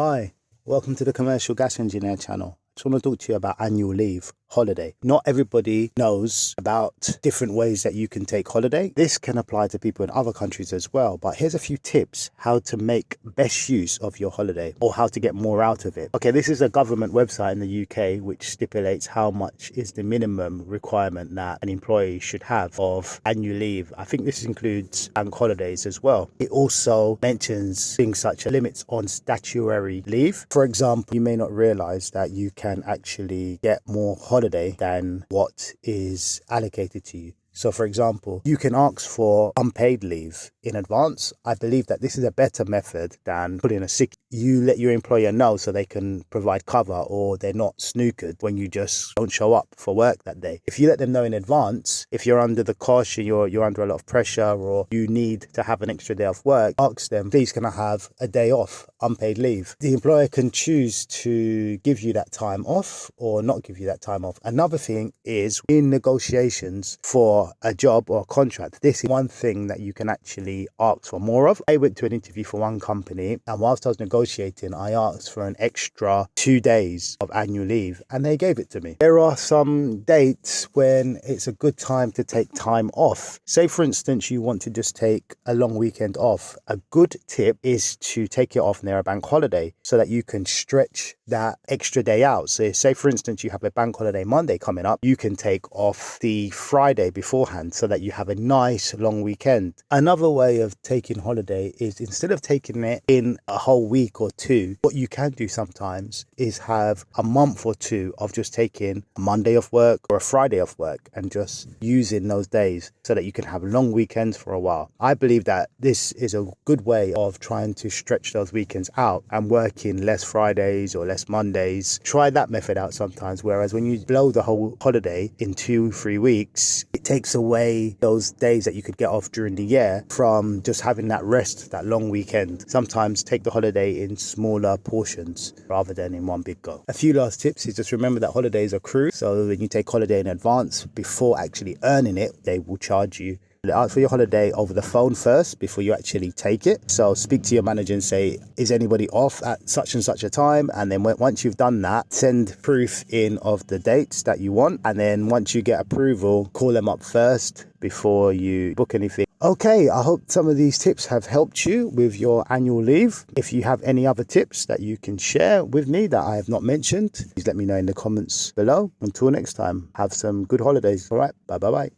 Hi, welcome to the Commercial Gas Engineer channel. I just want to talk to you about annual leave, holiday. Not everybody knows about different ways that you can take holiday. This can apply to people in other countries as well, but here's a few tips how to make best use of your holiday or how to get more out of it. Okay, this is a government website in the UK which stipulates how much is the minimum requirement that an employee should have of annual leave. I think this includes bank holidays as well. It also mentions things such as limits on statutory leave. For example, you may not realize that you can actually get more holiday than what is allocated to you. So for example, you can ask for unpaid leave in advance. I believe that this is a better method than putting a sick. You let your employer know so they can provide cover, or they're not snookered when you just don't show up for work that day. If you let them know in advance, if you're under the cosh, you're under a lot of pressure, or you need to have an extra day off work, ask them, please can I have a day off, unpaid leave? The employer can choose to give you that time off or not give you that time off. Another thing is in negotiations for a job or a contract, this is one thing that you can actually ask for more of. I went to an interview for one company, and whilst I was negotiating, I asked for an extra 2 days of annual leave and they gave it to me. There are some dates when it's a good time to take time off. Say for instance, you want to just take a long weekend off. A good tip is to take it off near a bank holiday so that you can stretch that extra day out. So say for instance, you have a bank holiday Monday coming up, you can take off the Friday beforehand so that you have a nice long weekend. Another way of taking holiday is instead of taking it in a whole week or two, what you can do sometimes is have a month or two of just taking a Monday off work or a Friday off work and just using those days so that you can have long weekends for a while. I believe that this is a good way of trying to stretch those weekends out and working less Fridays or less Mondays. Try that method out sometimes, whereas when you blow the whole holiday in 2-3 weeks, it takes away those days that you could get off during the year from just having that rest, that long weekend. Sometimes take the holiday in smaller portions rather than in one big go. A few last tips is just remember that holidays accrue. So when you take holiday in advance, before actually earning it, they will charge you. Ask for your holiday over the phone first before you actually take it. So speak to your manager and say, is anybody off at such and such a time? And then once you've done that, send proof in of the dates that you want. And then once you get approval, call them up first before you book anything. Okay, I hope some of these tips have helped you with your annual leave. If you have any other tips that you can share with me that I have not mentioned, please let me know in the comments below. Until next time, have some good holidays. All right, bye.